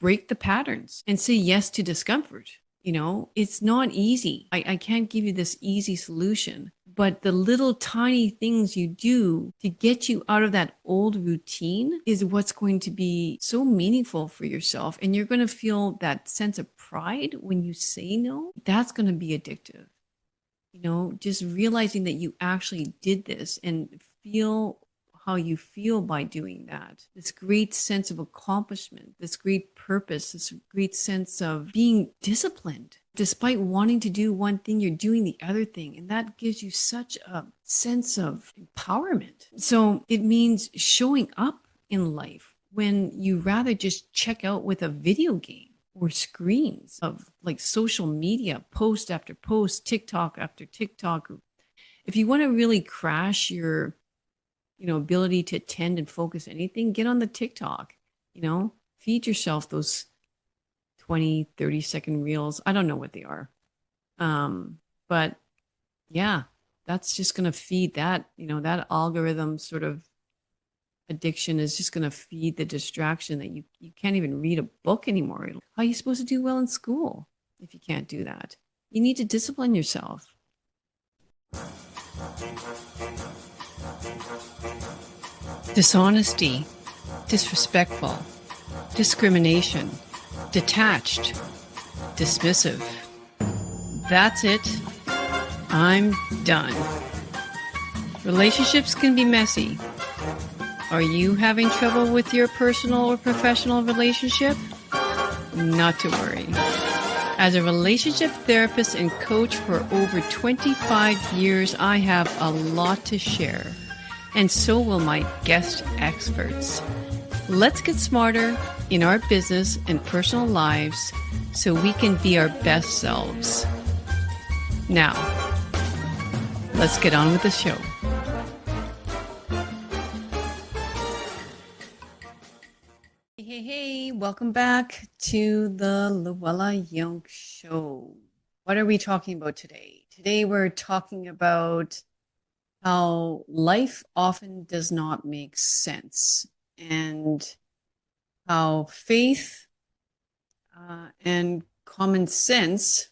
break the patterns and say yes to discomfort. It's not easy. I can't give you this easy solution, but the little tiny things you do to get you out of that old routine is what's going to be so meaningful for yourself. And you're going to feel that sense of pride when you say no. That's going to be addictive. Just realizing that you actually did this and feel how you feel by doing that. This great sense of accomplishment, this great purpose, this great sense of being disciplined. Despite wanting to do one thing, you're doing the other thing. And that gives you such a sense of empowerment. So it means showing up in life when you rather just check out with a video game or screens of like social media, post after post, TikTok after TikTok. If you want to really crash your ability to attend and focus anything, get on the TikTok, feed yourself those 20, 30-second reels. I don't know what they are. But yeah, that's just going to feed that, that algorithm sort of addiction is just going to feed the distraction that you can't even read a book anymore. How are you supposed to do well in school if you can't do that? You need to discipline yourself. Dishonesty, disrespectful, discrimination, detached, dismissive. That's it. I'm done. Relationships can be messy. Are you having trouble with your personal or professional relationship? Not to worry. As a relationship therapist and coach for over 25 years, I have a lot to share. And so will my guest experts. Let's get smarter in our business and personal lives so we can be our best selves. Now, let's get on with the show. Hey, welcome back to the Luella Young Show. What are we talking about today? Today we're talking about how life often does not make sense and how faith and common sense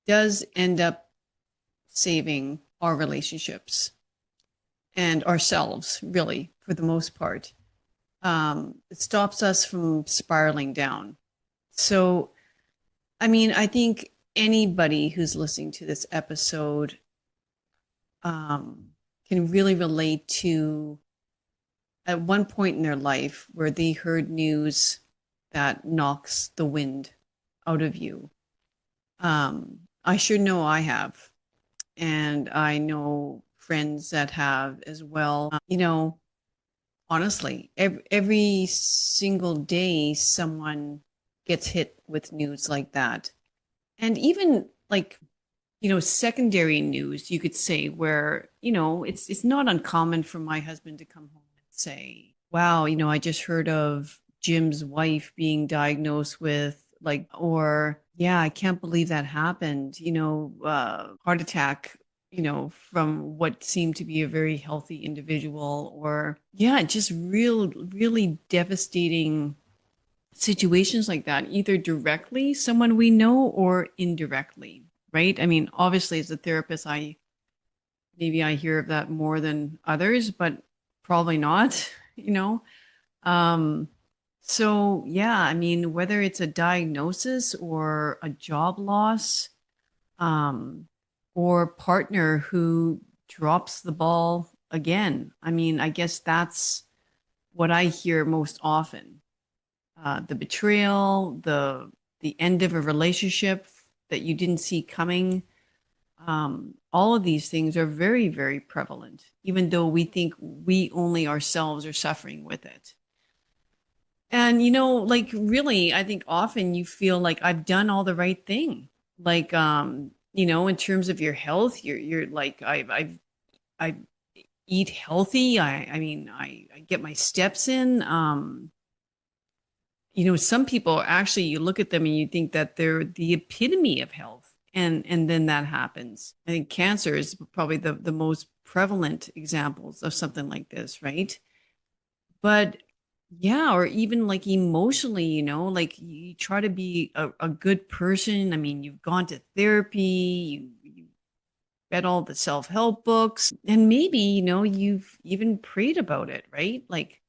does end up saving our relationships and ourselves, really, for the most part. It stops us from spiraling down. So, I think anybody who's listening to this episode can really relate to at one point in their life where they heard news that knocks the wind out of you. I sure know I have. And I know friends that have as well. Honestly, every single day someone gets hit with news like that. And even like, secondary news, you could say, where, it's not uncommon for my husband to come home and say, wow, I just heard of Jim's wife being diagnosed with or yeah, I can't believe that happened, heart attack, from what seemed to be a very healthy individual, or yeah, just really devastating situations like that, either directly someone we know or indirectly, right? Obviously as a therapist, maybe I hear of that more than others, but probably not, so yeah, whether it's a diagnosis or a job loss, or partner who drops the ball again. I guess that's what I hear most often. The betrayal, the end of a relationship that you didn't see coming. All of these things are very, very prevalent, even though we think we only ourselves are suffering with it. And, really, I think often you feel like I've done all the right thing. In terms of your health, you're like, I eat healthy. I get my steps in. Some people actually, you look at them and you think that they're the epitome of health. And then that happens. I think cancer is probably the most prevalent examples of something like this, right? But Yeah, or even like emotionally, like you try to be a good person. I mean, you've gone to therapy, you read all the self-help books, and maybe, you've even prayed about it, right? Like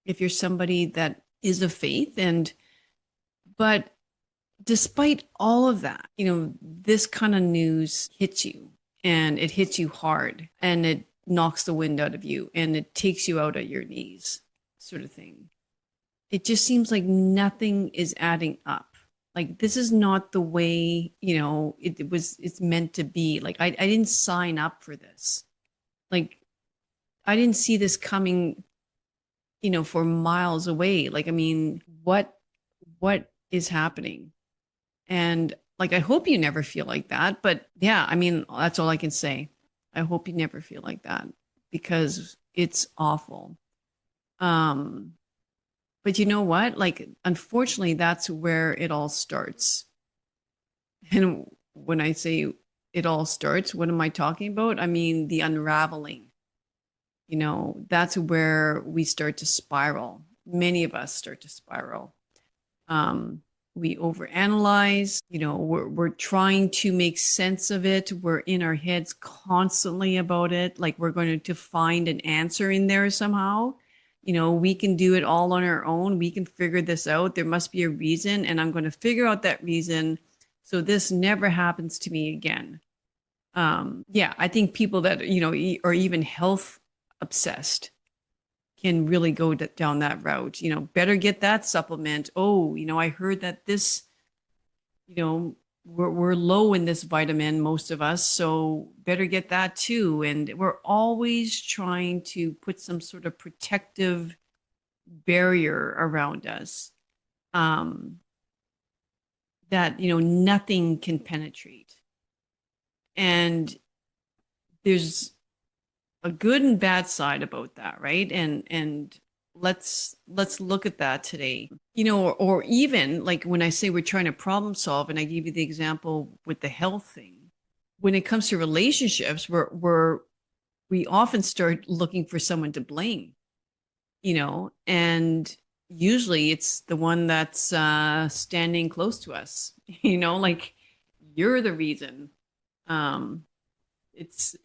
if you're somebody that is of faith, but despite all of that, this kind of news hits you, and it hits you hard, and it knocks the wind out of you, and it takes you out at your knees, sort of thing. It just seems like nothing is adding up. Like this is not the way, it's meant to be. Like I didn't sign up for this. Like I didn't see this coming, for miles away. Like, I mean, what is happening? And like I hope you never feel like that. But yeah, I mean, that's all I can say. I hope you never feel like that because it's awful. Um, but you know what? Like, unfortunately, that's where it all starts. And when I say it all starts, what am I talking about? I mean, the unraveling. That's where we start to spiral. Many of us start to spiral. Um, we overanalyze, we're trying to make sense of it. We're in our heads constantly about it. Like we're going to find an answer in there somehow. We can do it all on our own. We can figure this out. There must be a reason, and I'm going to figure out that reason so this never happens to me again. Yeah, I think people that, are even health obsessed can really go down that route. Better get that supplement. Oh, I heard that this, you know, we're low in this vitamin, most of us, so better get that too. And we're always trying to put some sort of protective barrier around us, um, that, nothing can penetrate. And there's a good and bad side about that, right? And let's look at that today. Or even like when I say we're trying to problem solve, and I give you the example with the health thing. When it comes to relationships, we often start looking for someone to blame, and usually it's the one that's standing close to us, like you're the reason. Um, it's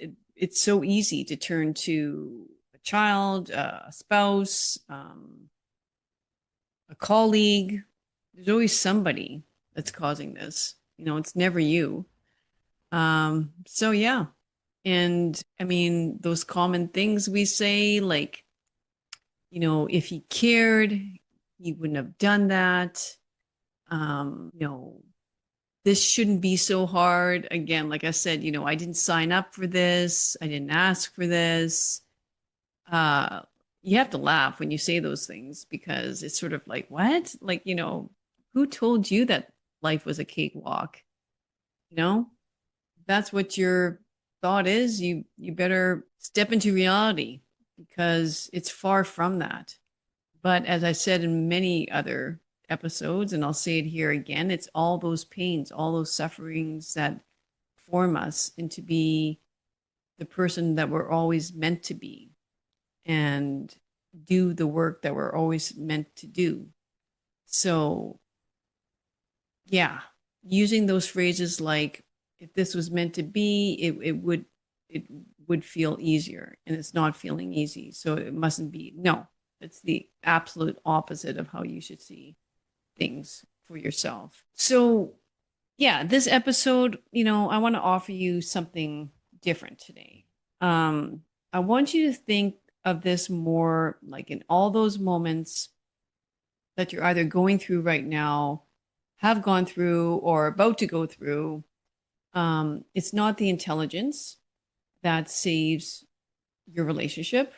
so easy to turn to a child, a spouse, a colleague. There's always somebody that's causing this. It's never you. So yeah. And I mean, those common things we say, like, if he cared, he wouldn't have done that. You know, this shouldn't be so hard. Again, like I said, I didn't sign up for this. I didn't ask for this. uh you have to laugh when you say those things because it's sort of like, what? Like, who told you that life was a cakewalk? You know, if that's what your thought is, you better step into reality because it's far from that. But as I said in many other episodes, and I'll say it here again, it's all those pains, all those sufferings that form us into be the person that we're always meant to be, and do the work that we're always meant to do. So, yeah, using those phrases like, if this was meant to be, it would feel easier, and it's not feeling easy. So it mustn't be. No, it's the absolute opposite of how you should see things for yourself. So, yeah, this episode, I want to offer you something different today. I want you to think of this more like in all those moments that you're either going through right now, have gone through, or about to go through. It's not the intelligence that saves your relationship.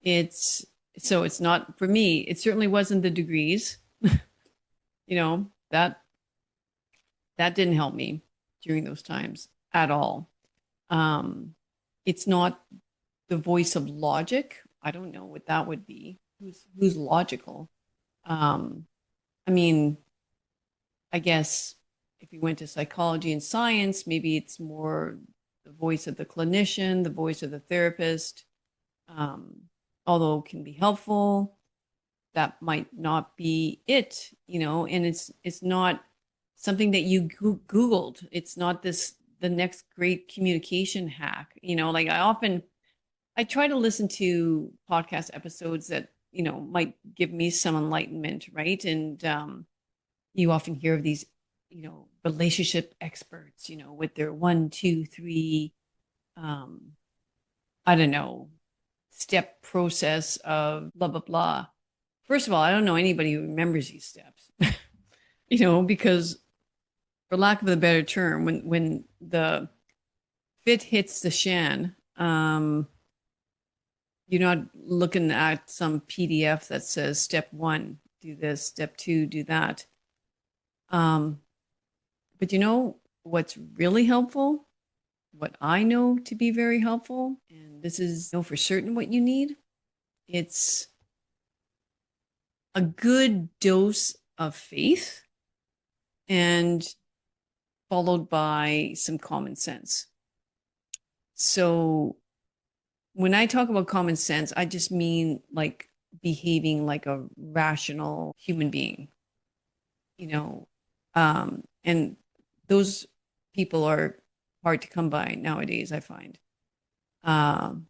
It's it's not for me. It certainly wasn't the degrees. That didn't help me during those times at all. Um, it's not the voice of logic. I don't know what that would be. Who's logical? Um, I mean, I guess if you went to psychology and science, maybe it's more the voice of the clinician, the voice of the therapist, um, although it can be helpful. that might not be it, and it's not something that you Googled. It's not the next great communication hack. Like I try to listen to podcast episodes that, might give me some enlightenment, right? And you often hear of these, relationship experts, with their one, two, three, um, I don't know, step process of blah, blah, blah. First of all, I don't know anybody who remembers these steps, because for lack of a better term, when the fit hits the shan, you're not looking at some PDF that says step one, do this, step two, do that. Um, but what's really helpful, what I know to be very helpful, and this is for certain what you need, it's a good dose of faith and followed by some common sense. So when I talk about common sense, I just mean like behaving like a rational human being, you know, and those people are hard to come by nowadays, I find. Um,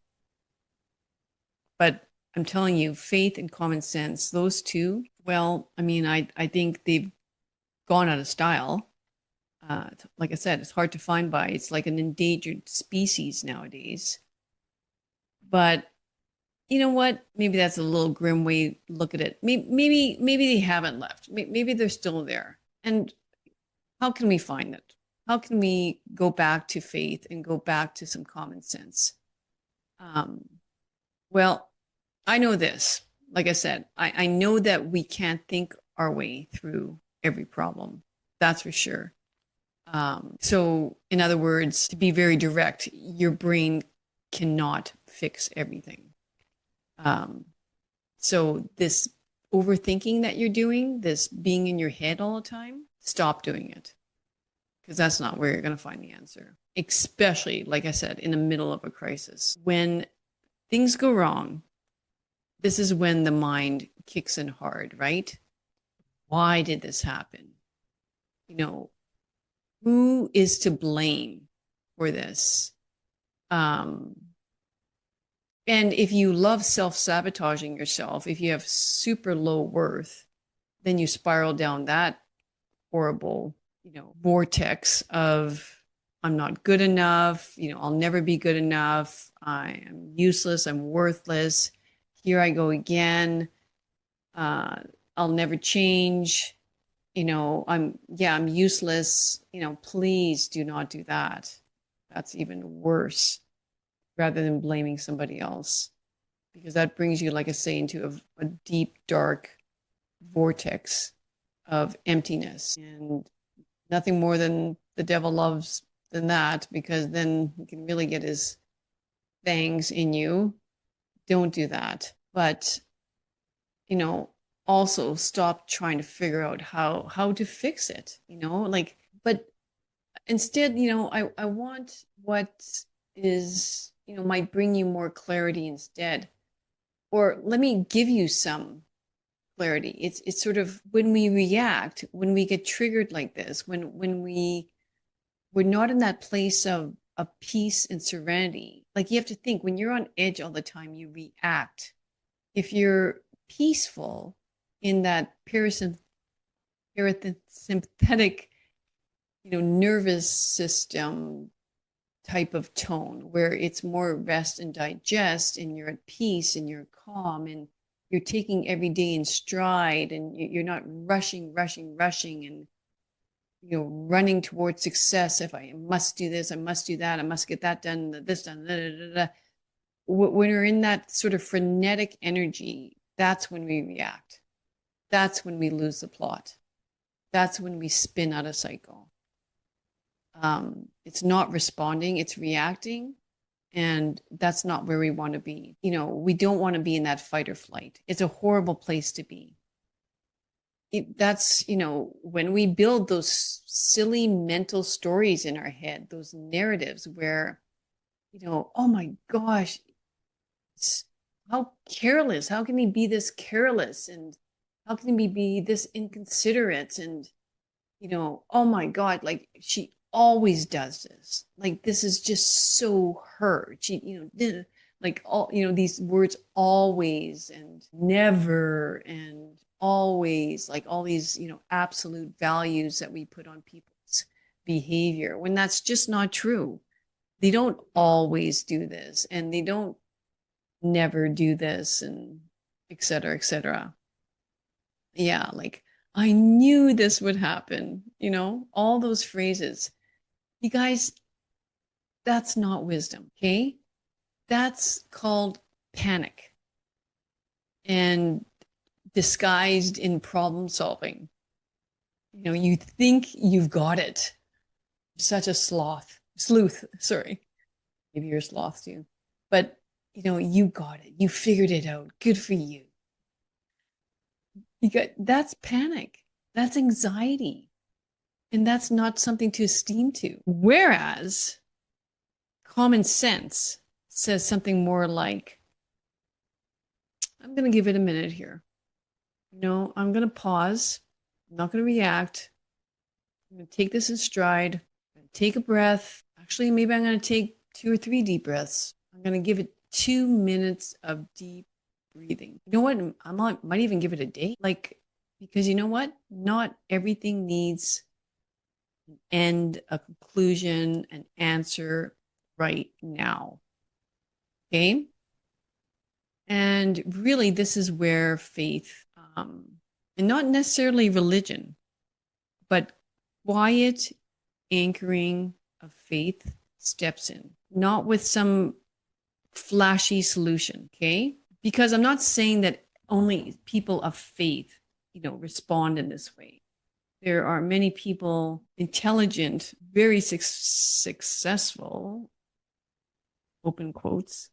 but I'm telling you, faith and common sense, those two, well, I mean, I think they've gone out of style. Like I said, it's hard to find by. It's like an endangered species nowadays. But you know what? Maybe that's a little grim way to look at it. Maybe they haven't left. Maybe they're still there. And how can we find it? How can we go back to faith and go back to some common sense? Um, well, I know this. Like I said, I know that we can't think our way through every problem. That's for sure. So, in other words, to be very direct, your brain cannot fix everything. Um, so, this overthinking that you're doing, this being in your head all the time, stop doing it because that's not where you're going to find the answer. Especially, like I said, in the middle of a crisis. When things go wrong, this is when the mind kicks in hard, right? Why did this happen? Who is to blame for this? Um, and if you love self-sabotaging yourself, if you have super low worth, then you spiral down that horrible, vortex of I'm not good enough, I'll never be good enough, I am useless, I'm worthless, here I go again, uh, I'll never change, I'm useless, please do not do that. That's even worse rather than blaming somebody else because that brings you, like I say, into a deep, dark vortex of emptiness and nothing more than the devil loves than that because then he can really get his fangs in you. Don't do that. But, you know, also stop trying to figure out how to fix it, but instead, I want what is, might bring you more clarity instead. Or let me give you some clarity. It's sort of when we react, when we get triggered like this, when we're not in that place of peace and serenity. Like you have to think when you're on edge all the time, you react. If you're peaceful in that parasympathetic, nervous system type of tone where it's more rest and digest and you're at peace and you're calm and you're taking every day in stride and you're not rushing and running towards success. If I must do this, I must do that, I must get that done, this done, da, da, da, da. When we're in that sort of frenetic energy, that's when we react. That's when we lose the plot. That's when we spin out of cycle. It's not responding, it's reacting. And that's not where we want to be. We don't want to be in that fight or flight. It's a horrible place to be. That's, when we build those silly mental stories in our head, those narratives where, oh my gosh, how careless, how can he be this careless? And how can he be this inconsiderate? And, oh my God, like she always does this. Like this is just so her. She, like all, these words always and never and always, like all these, absolute values that we put on people's behavior when that's just not true. They don't always do this and they don't never do this and et cetera, et cetera. Yeah, like I knew this would happen, all those phrases. You guys, that's not wisdom, okay? That's called panic and disguised in problem solving. You think you've got it. Such a sleuth, sorry. Maybe you're a sloth too. But, you got it. You figured it out. Good for you. That's panic. That's anxiety. And that's not something to esteem to. Whereas common sense says something more like, I'm going to give it a minute here. I'm going to pause. I'm not going to react. I'm going to take this in stride. I'm going to take a breath. Actually, maybe I'm going to take 2 or 3 deep breaths. I'm going to give it 2 minutes of deep breathing. You know what? Might even give it a day. Like, because you know what? Not everything needs an end, a conclusion, an answer right now. Okay? And really, this is where faith, and not necessarily religion, but quiet anchoring of faith steps in, not with some flashy solution. Okay? Because I'm not saying that only people of faith, respond in this way. There are many people, intelligent, very successful, open quotes,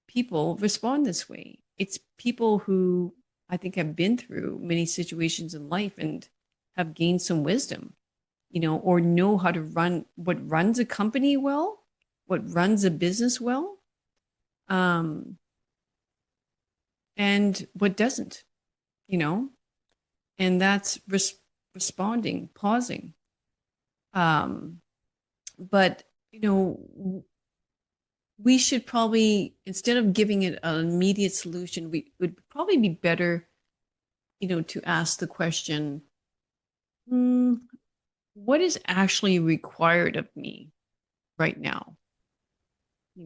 people respond this way. It's people who I think have been through many situations in life and have gained some wisdom, or know how to what runs a company well, what runs a business well, and what doesn't, and that's responding, pausing. But, we should probably, instead of giving it an immediate solution, we would probably be better, to ask the question, what is actually required of me right now?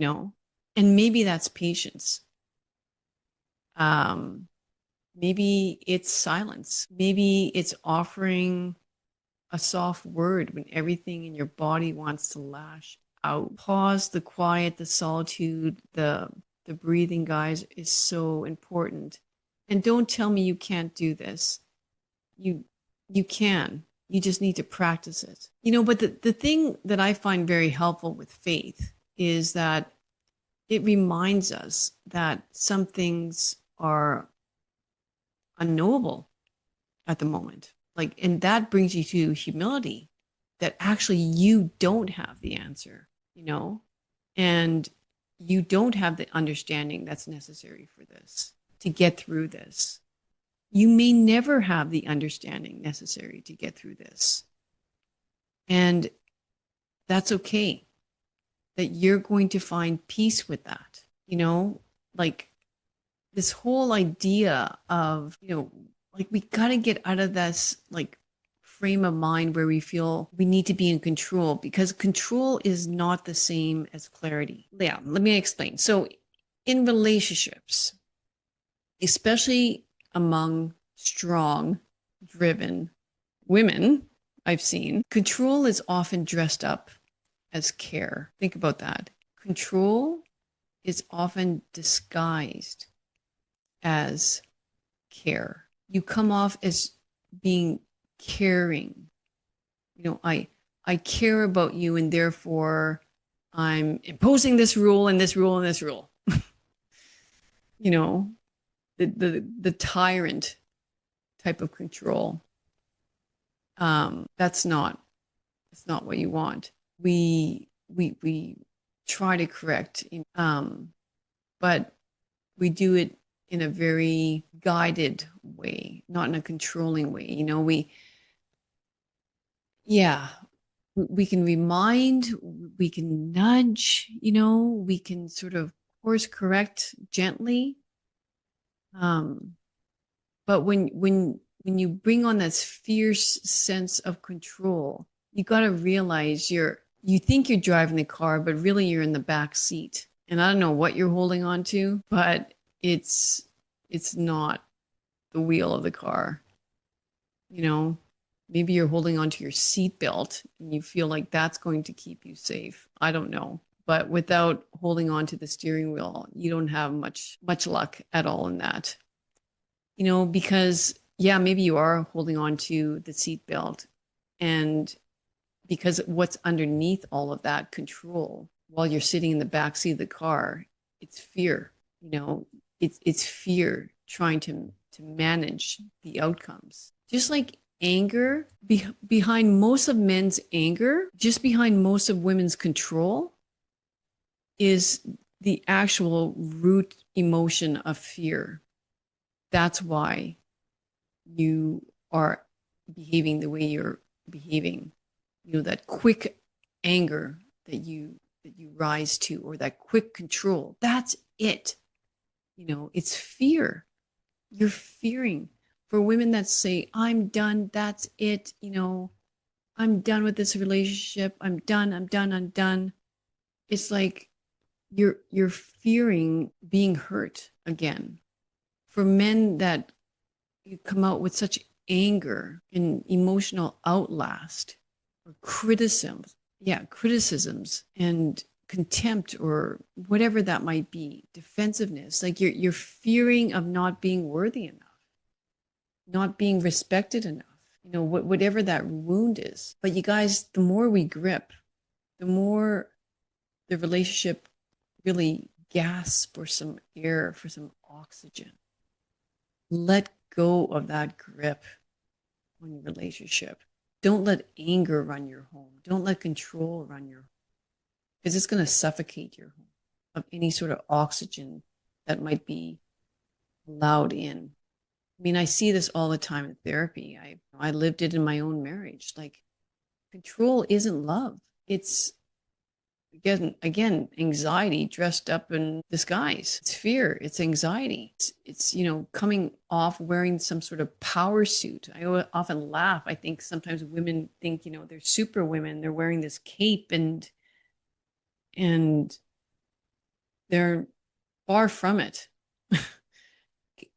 And maybe that's patience. Um, maybe it's silence. Maybe it's offering a soft word when everything in your body wants to lash out. Pause, the quiet, the solitude, the breathing, guys, is so important. And don't tell me you can't do this. You can. You just need to practice it. But the thing that I find very helpful with faith is that it reminds us that some things are unknowable at the moment. Like, and that brings you to humility that actually you don't have the answer, and you don't have the understanding that's necessary for this to get through this. You may never have the understanding necessary to get through this. And that's okay. That you're going to find peace with that, like this whole idea of, like we got to get out of this like frame of mind where we feel we need to be in control, because control is not the same as clarity. Yeah, let me explain. So in relationships, especially among strong, driven women, I've seen control is often dressed up as care. Think about that. Control is often disguised as care. You come off as being caring. I care about you, and therefore I'm imposing this rule and this rule and this rule. The tyrant type of control. That's not what you want. We try to correct, but we do it in a very guided way, not in a controlling way. Yeah, we can remind, we can nudge, we can sort of course correct gently. Um, but when you bring on this fierce sense of control, you got to realize you think you're driving the car, but really you're in the back seat. And I don't know what you're holding on to, but it's not the wheel of the car. you know Maybe you're holding onto your seatbelt and you feel like that's going to keep you safe. I don't know, but without holding on to the steering wheel, you don't have much luck at all in that. Because yeah, maybe you are holding on to the seatbelt, and because what's underneath all of that control while you're sitting in the back seat of the car, it's fear. It's fear trying to manage the outcomes. Just like anger, behind most of men's anger, just behind most of women's control, is the actual root emotion of fear. That's why you are behaving the way you're behaving. That quick anger that you rise to, or that quick control. That's it. It's fear. You're fearing. For women that say, I'm done, that's it, I'm done with this relationship. I'm done, I'm done, I'm done. It's like you're fearing being hurt again. For men that you come out with such anger and emotional outlast, or criticisms and contempt, or whatever that might be, defensiveness, like you're fearing of not being worthy enough, not being respected enough, whatever that wound is. But you guys, the more we grip, the more the relationship really gasps for some air, for some oxygen. Let go of that grip on your relationship. Don't let anger run your home. Don't let control run your home, because it's going to suffocate your home of any sort of oxygen that might be allowed in. I mean, I see this all the time in therapy. I lived it in my own marriage. Like, control isn't love. It's again anxiety dressed up in disguise. It's fear. It's anxiety. It's coming off wearing some sort of power suit. I often laugh. I think sometimes women think they're super women. They're wearing this cape, and they're far from it.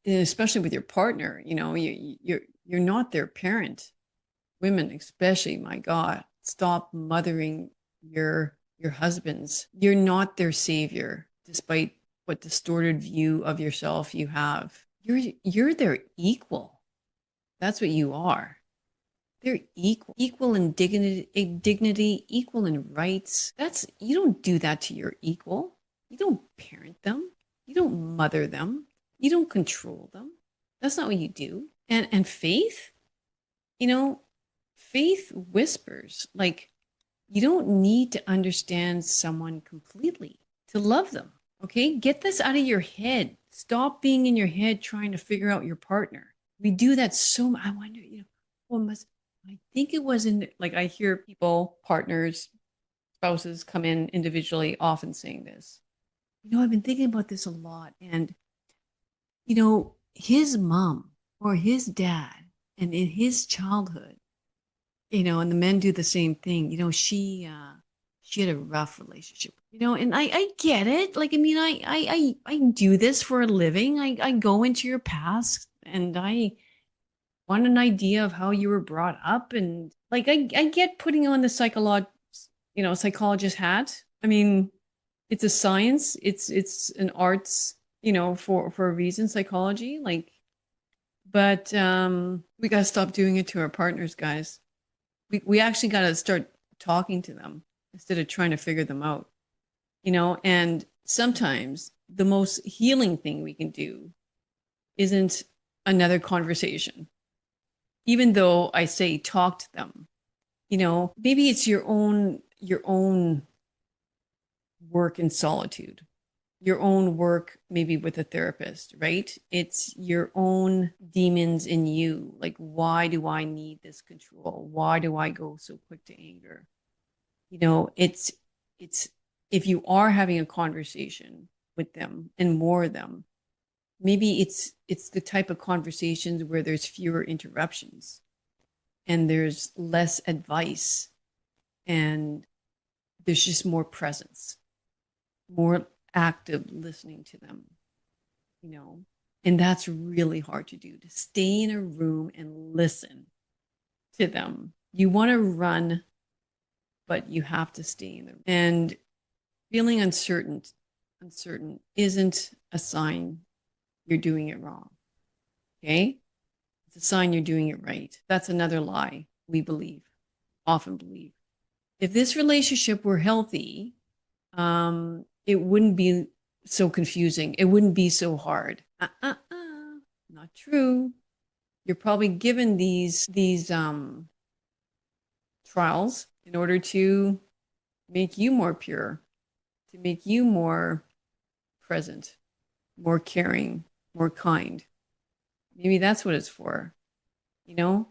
Especially with your partner, you're not their parent. Women especially, my God, stop mothering your husbands. You're not their savior, despite what distorted view of yourself you have. You're their equal. That's what you are. They're equal in dignity, equal in rights. You don't do that to your equal. You don't parent them. You don't mother them. You don't control them. That's not what you do. And faith, faith whispers. Like, you don't need to understand someone completely to love them. Okay? Get this out of your head. Stop being in your head trying to figure out your partner. We do that so much. I wonder, well, I think it was like, I hear people, partners, spouses come in individually, often saying this. I've been thinking about this a lot. And, his mom or his dad, and in his childhood, and the men do the same thing. She had a rough relationship, and I get it. Like, I mean, I do this for a living. I go into your past, and I want an idea of how you were brought up. And like, I get putting on the psychologist hat. I mean, it's a science. It's an arts, for a reason, psychology. Like, but we got to stop doing it to our partners, guys. We actually got to start talking to them instead of trying to figure them out. And sometimes the most healing thing we can do isn't another conversation. Even though I say talk to them, maybe it's your own work in solitude. your own work, maybe with a therapist, right? It's your own demons in you. Like, why do I need this control? Why do I go so quick to anger? It's if you are having a conversation with them and more of them, maybe it's the type of conversations where there's fewer interruptions and there's less advice and there's just more presence, more active listening to them, you know. And that's really hard to do, to stay in a room and listen to them. You want to run, but you have to stay in the room. And feeling uncertain isn't a sign you're doing it wrong. Okay? It's a sign you're doing it right. That's another lie we believe, often believe. If this relationship were healthy, it wouldn't be so confusing. It wouldn't be so hard. Not true. You're probably given these trials in order to make you more pure, to make you more present, more caring, more kind. Maybe that's what it's for. You know,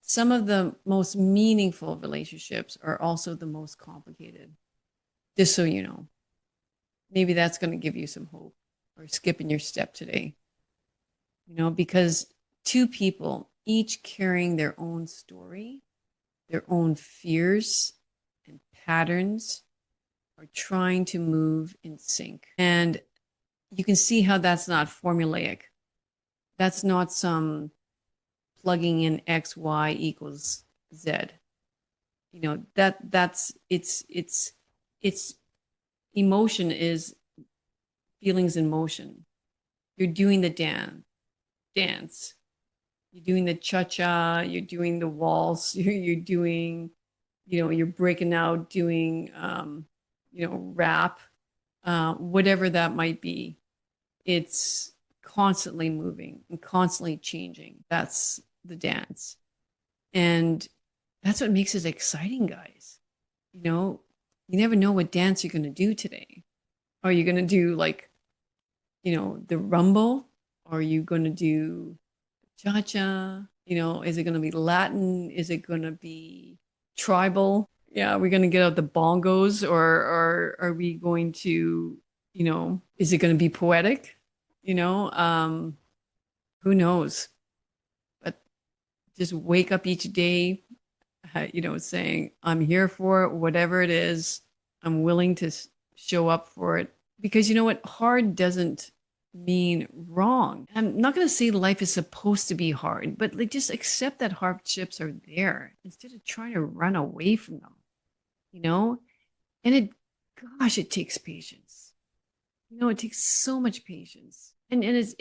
some of the most meaningful relationships are also the most complicated. Just so you know, maybe that's going to give you some hope or skip in your step today. Because two people, each carrying their own story, their own fears and patterns, are trying to move in sync. And you can see how that's not formulaic. That's not some plugging in X, Y equals Z. That's it's emotion is feelings in motion. You're doing the dance. You're doing the cha-cha, you're doing the waltz, you're doing, you're breaking out doing, rap, whatever that might be. It's constantly moving and constantly changing. That's the dance. And that's what makes it exciting, guys. You never know what dance you're going to do today. Are you going to do like, the rumble? Or are you going to do cha-cha? Is it going to be Latin? Is it going to be tribal? Yeah, are we going to get out the bongos or are we going to, is it going to be poetic? You know, um, who knows? But just wake up each day, saying, I'm here for it, whatever it is. I'm willing to show up for it. Because you know what? Hard doesn't mean wrong. I'm not going to say life is supposed to be hard, but like just accept that hardships are there instead of trying to run away from them, you know? And gosh, it takes patience. It takes so much patience. And it's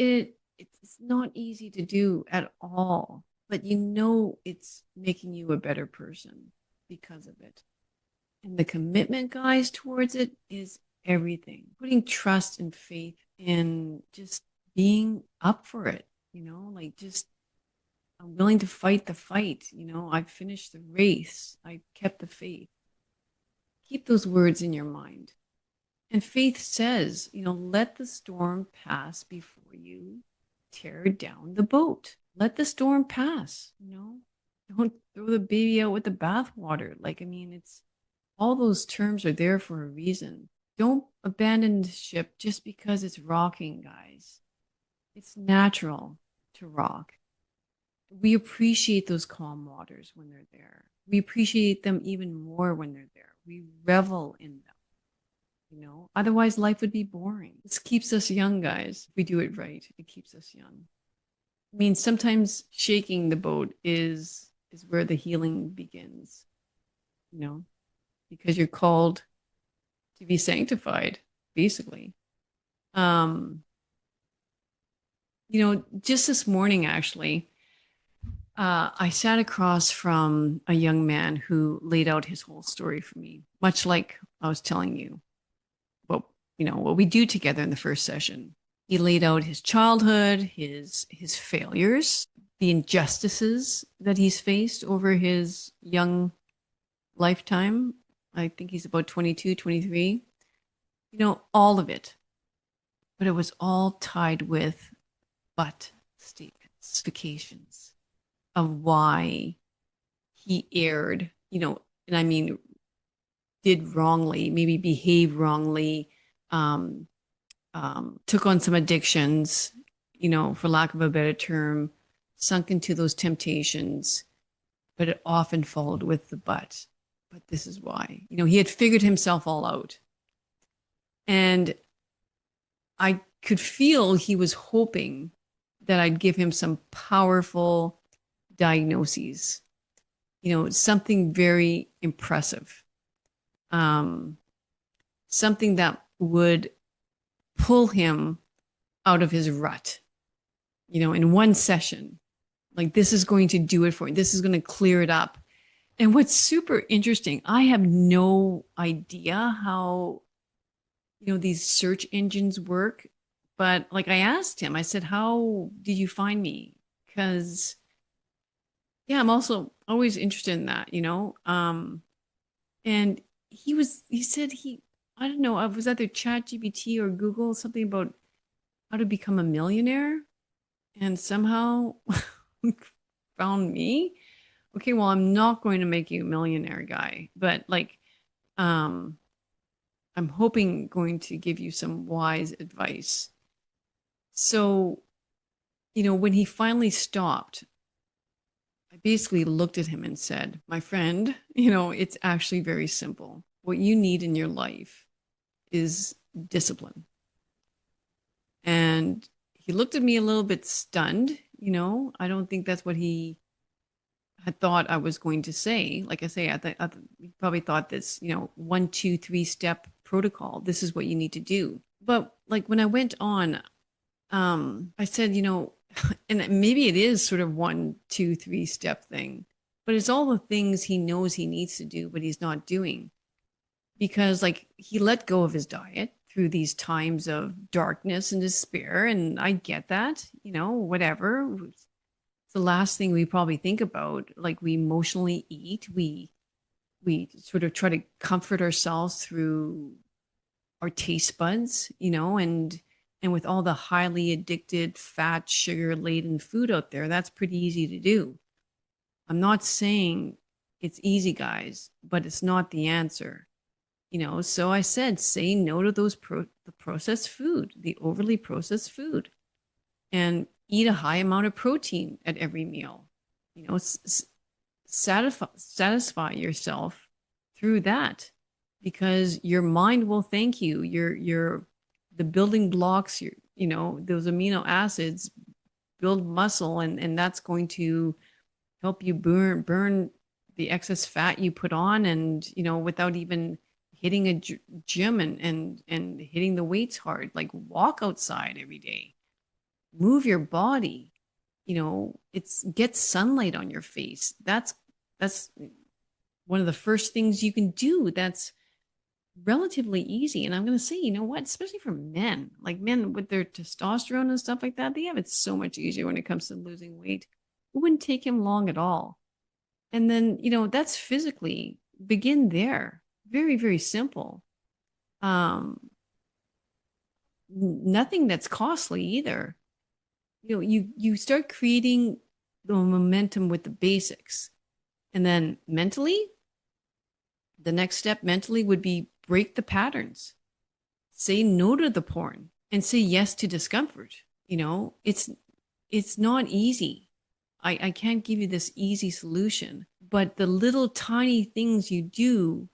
not easy to do at all, but it's making you a better person because of it. And the commitment, guys, towards it is everything. Putting trust and faith in just being up for it, like just I'm willing to fight the fight. I've finished the race. I kept the faith. Keep those words in your mind. And faith says, let the storm pass before you tear down the boat. Let the storm pass, Don't throw the baby out with the bathwater. It's all those terms are there for a reason. Don't abandon the ship just because it's rocking, guys. It's natural to rock. We appreciate those calm waters when they're there. We appreciate them even more when they're there. We revel in them. Otherwise life would be boring. This keeps us young, guys. If we do it right, it keeps us young. Sometimes shaking the boat is where the healing begins, because you're called to be sanctified, basically. Just this morning, actually, I sat across from a young man who laid out his whole story for me, much like I was telling you what we do together in the first session. He laid out his childhood, his failures, the injustices that he's faced over his young lifetime. I think he's about 22, 23. All of it. but it was all tied with but statements, vacations of why he erred, and I mean, did wrongly, maybe behaved wrongly, um, took on some addictions, for lack of a better term, sunk into those temptations, but it often followed with the but. But this is why. He had figured himself all out. And I could feel he was hoping that I'd give him some powerful diagnoses, something very impressive, um, something that would pull him out of his rut, in one session. Like, this is going to do it for you. This is going to clear it up. And what's super interesting, I have no idea how, these search engines work. But like, I asked him, I said, how did you find me? Because, yeah, I'm also always interested in that, and he said I don't know, I was either ChatGPT or Google, something about how to become a millionaire, and somehow found me. Okay, well, I'm not going to make you a millionaire, guy, but like, um, I'm hoping going to give you some wise advice. So, when he finally stopped, I basically looked at him and said, my friend, it's actually very simple. What you need in your life is discipline. And he looked at me a little bit stunned. I don't think that's what he had thought I was going to say. Like I say, he probably thought this, 1, 2, 3 step protocol. This is what you need to do. But like, when I went on, I said, and maybe it is sort of 1, 2, 3 step thing, but it's all the things he knows he needs to do, but he's not doing, because like, he let go of his diet through these times of darkness and despair. And I get that, whatever. It's the last thing we probably think about. Like, we emotionally eat, we sort of try to comfort ourselves through our taste buds, and with all the highly addicted, fat, sugar laden food out there, that's pretty easy to do. I'm not saying it's easy, guys, but it's not the answer. So I said, say no to the processed food, the overly processed food, and eat a high amount of protein at every meal. Satisfy yourself through that, because your mind will thank you. The building blocks, those amino acids build muscle, and that's going to help you burn the excess fat you put on, and without even hitting a gym and hitting the weights hard. Like, walk outside every day, move your body, it's get sunlight on your face. That's one of the first things you can do. That's relatively easy. And I'm going to say, what, especially for men, like men with their testosterone and stuff like that, they have it so much easier when it comes to losing weight. It wouldn't take him long at all. And then, that's physically, begin there. Very, very simple. Nothing that's costly either. You start creating the momentum with the basics. And then mentally, the next step mentally would be break the patterns. Say no to the porn and say yes to discomfort. It's not easy. I can't give you this easy solution, but the little tiny things you do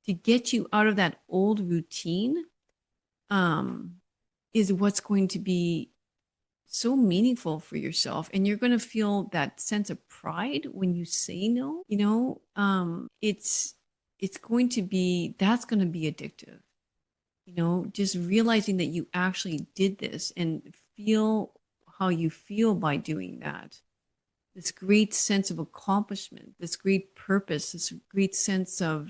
to get you out of that old routine, is what's going to be so meaningful for yourself. And you're going to feel that sense of pride when you say no. It's going to be, that's going to be addictive. Just realizing that you actually did this and feel how you feel by doing that. This great sense of accomplishment, this great purpose, this great sense of,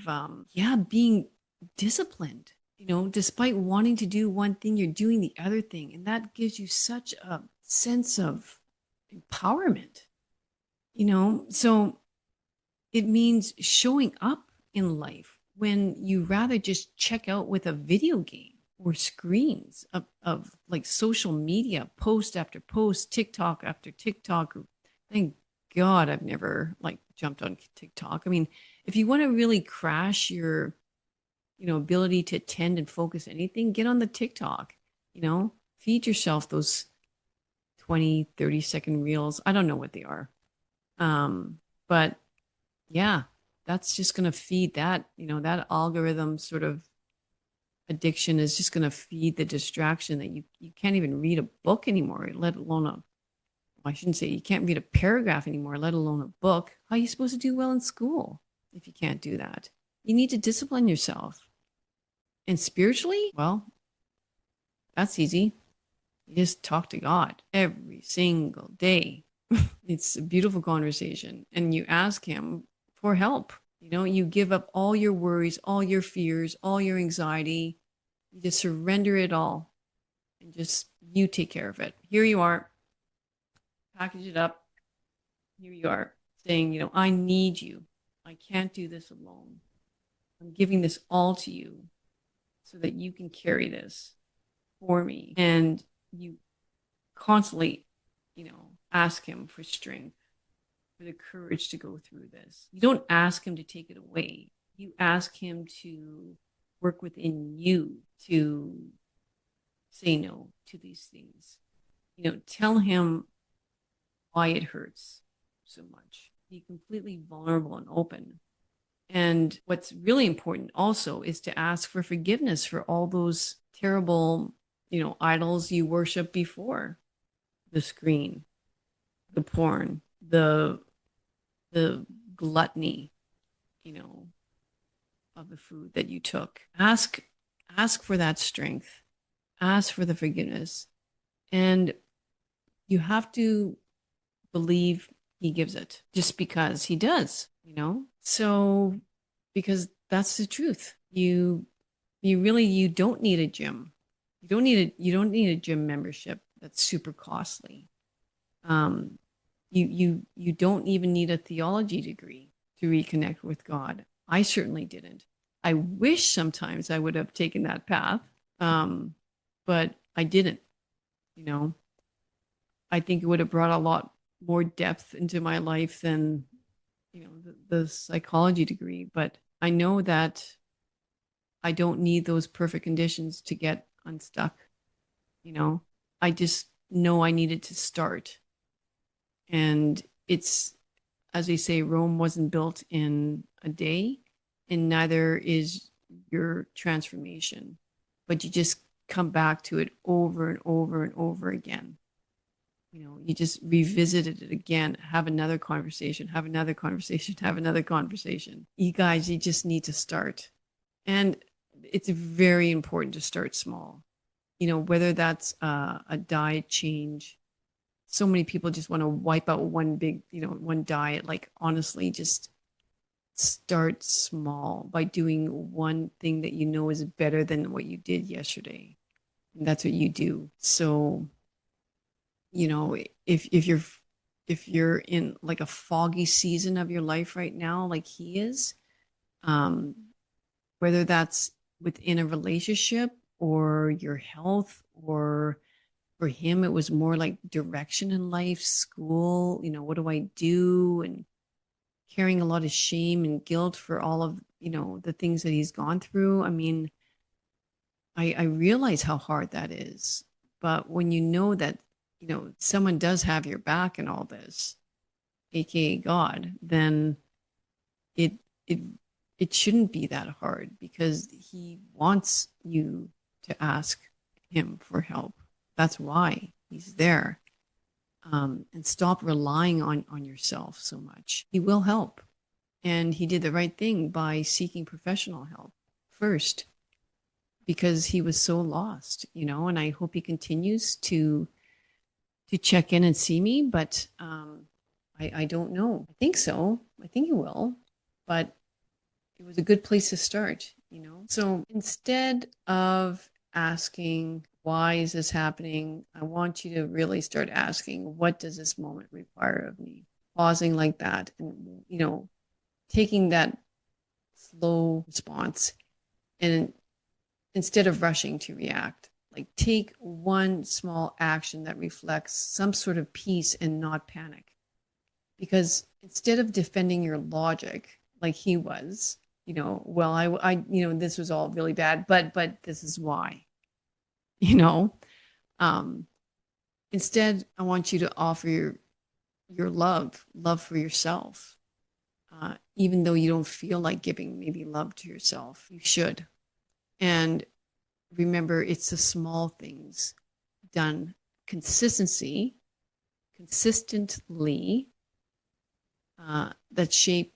being disciplined. Despite wanting to do one thing, you're doing the other thing. And that gives you such a sense of empowerment, So it means showing up in life when you rather just check out with a video game or screens of like social media, post after post, TikTok after TikTok. Thank God I've never like jumped on TikTok. I mean, if you want to really crash your, ability to attend and focus anything, get on the TikTok, feed yourself those 20, 30-second reels. I don't know what they are. But yeah, that's just going to feed that, that algorithm sort of addiction is just going to feed the distraction that you can't even read a book anymore, let alone I shouldn't say you can't read a paragraph anymore, let alone a book. How are you supposed to do well in school if you can't do that? You need to discipline yourself. And spiritually, well, that's easy. You just talk to God every single day. It's a beautiful conversation. And you ask Him for help. You give up all your worries, all your fears, all your anxiety. You just surrender it all and just you take care of it. Here you are, package it up. Here you are saying, I need you. I can't do this alone. I'm giving this all to you so that you can carry this for me. And you constantly, ask Him for strength, for the courage to go through this. You don't ask Him to take it away. You ask Him to work within you to say no to these things. Tell Him why it hurts so much. Be completely vulnerable and open. And what's really important also is to ask for forgiveness for all those terrible, idols you worship before the screen, the porn, the gluttony, you know, of the food that you took. Ask for that strength. Ask for the forgiveness. And you have to believe He gives it just because He does. So because that's the truth. You don't need a gym. You don't need a gym membership that's super costly. Um, you don't even need a theology degree to reconnect with God. I certainly didn't. I wish sometimes I would have taken that path, but I didn't. You know, I think it would have brought a lot more depth into my life than the psychology degree. But I know that I don't need those perfect conditions to get unstuck. You know, I just know I needed to start. And it's, as they say, Rome wasn't built in a day, and neither is your transformation. But you just come back to it over and over and over again. You just revisited it again, have another conversation, have another conversation, have another conversation. You guys, you just need to start. And it's very important to start small. Whether that's a diet change. So many people just want to wipe out one diet. Like, honestly, just start small by doing one thing that you know is better than what you did yesterday. And that's what you do. So, if you're in like a foggy season of your life right now, like he is, um, whether that's within a relationship or your health, or for him, it was more like direction in life, school, what do I do? And carrying a lot of shame and guilt for all of, the things that he's gone through. I mean, I realize how hard that is. But when you know that, someone does have your back in all this, aka God, then it it it shouldn't be that hard because he wants you to ask him for help. That's why he's there. And stop relying on yourself so much. He will help. And he did the right thing by seeking professional help first because he was so lost, and I hope he continues to check in and see me, but I don't know. I think so. I think he will, but it was a good place to start. So instead of asking, why is this happening? I want you to really start asking, what does this moment require of me? Pausing like that and, taking that slow response and instead of rushing to react. Like take one small action that reflects some sort of peace and not panic. Because instead of defending your logic like he was, well, this was all really bad, but this is why, you know, um, instead, I want you to offer your love for yourself. Even though you don't feel like giving maybe love to yourself, you should. And remember, it's the small things done consistently, that shape,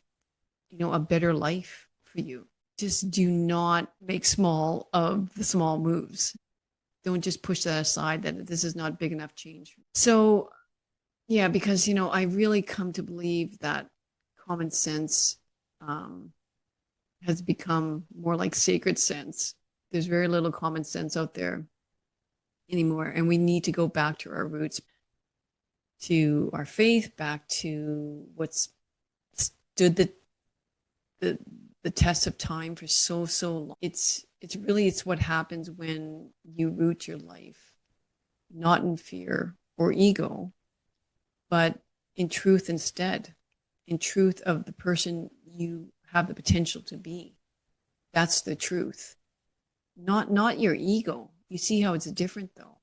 a better life for you. Just do not make small of the small moves. Don't just push that aside that this is not big enough change. So, yeah, because, I really come to believe that common sense has become more like sacred sense. There's very little common sense out there anymore. And we need to go back to our roots, to our faith, back to what's stood the, the test of time for so long. It's what happens when you root your life, not in fear or ego, but in truth instead, in truth of the person you have the potential to be. That's the truth. Not your ego. You see how it's different though.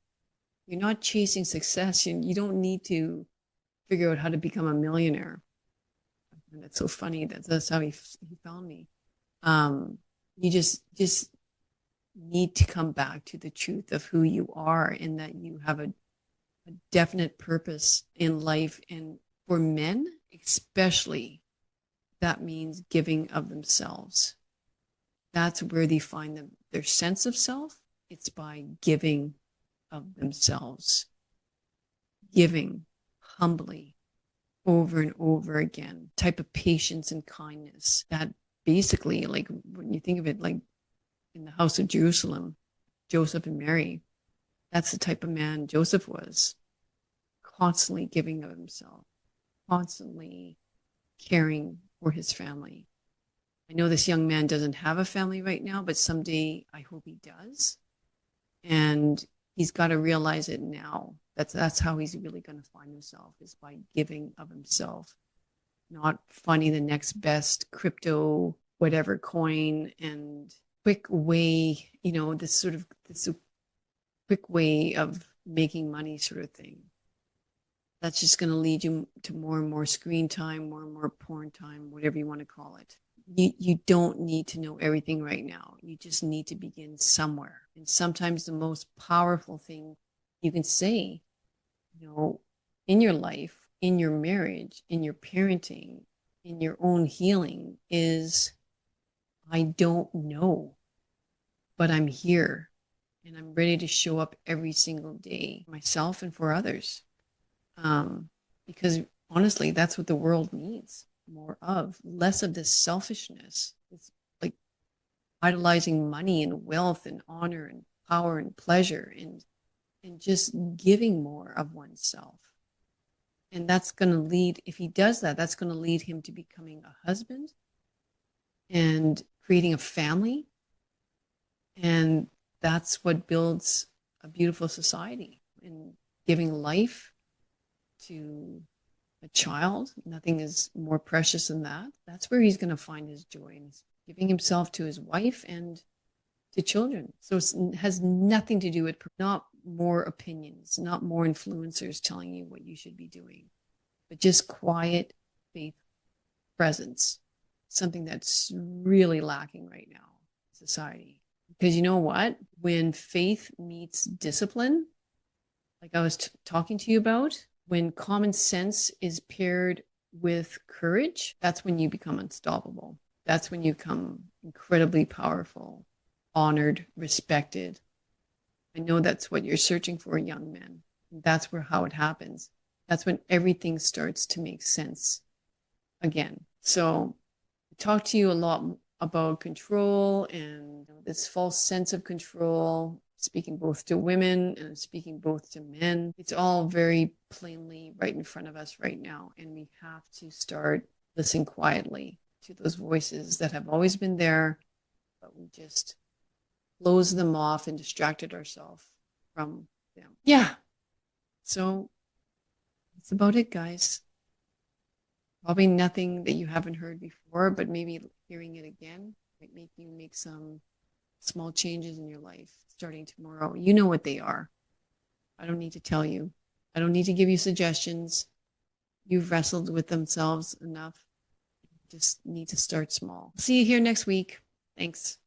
You're not chasing success. You don't need to figure out how to become a millionaire. And that's so funny. That's how he found me. You just need to come back to the truth of who you are, and that you have a definite purpose in life. And for men, especially, that means giving of themselves. That's where they find their sense of self. It's by giving of themselves, giving humbly over and over again, type of patience and kindness that basically, like when you think of it, like in the house of Jerusalem, Joseph and Mary, that's the type of man Joseph was, constantly giving of himself, constantly caring for his family. I know this young man doesn't have a family right now, but someday I hope he does. And he's got to realize it now. That's how he's really going to find himself, is by giving of himself, not finding the next best crypto, whatever coin and quick way, this quick way of making money sort of thing. That's just going to lead you to more and more screen time, more and more porn time, whatever you want to call it. You don't need to know everything right now. You just need to begin somewhere. And sometimes the most powerful thing you can say, in your life, in your marriage, in your parenting, in your own healing is, I don't know, but I'm here and I'm ready to show up every single day for myself and for others. Because honestly, that's what the world needs more of, less of this selfishness. It's like idolizing money and wealth and honor and power and pleasure, and just giving more of oneself. And that's going to lead, if he does that, that's going to lead him to becoming a husband and creating a family. And that's what builds a beautiful society, and giving life to a child. Nothing is more precious than that. That's where he's going to find his joy, and he's giving himself to his wife and to children. So it has nothing to do with, not more opinions, not more influencers telling you what you should be doing, but just quiet faith presence, something that's really lacking right now in society. Because you know what? When faith meets discipline, like I was talking to you about, when common sense is paired with courage, that's when you become unstoppable. That's when you become incredibly powerful, honored, respected. I know that's what you're searching for, young men. That's how it happens. That's when everything starts to make sense again. So I talk to you a lot about control and this false sense of control, speaking both to women and speaking both to men. It's all very plainly right in front of us right now. And we have to start listening quietly to those voices that have always been there, but we just closed them off and distracted ourselves from them. Yeah. So that's about it, guys. Probably nothing that you haven't heard before, but maybe hearing it again might make you make some small changes in your life starting tomorrow. You know what they are. I don't need to tell you. I don't need to give you suggestions. You've wrestled with themselves enough. You just need to start small. See you here next week. Thanks.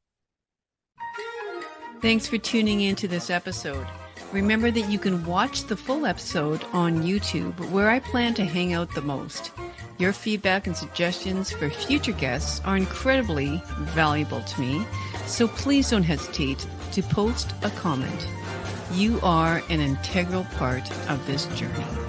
Thanks for tuning in to this episode. Remember that you can watch the full episode on YouTube, where I plan to hang out the most. Your feedback and suggestions for future guests are incredibly valuable to me, so please don't hesitate to post a comment. You are an integral part of this journey.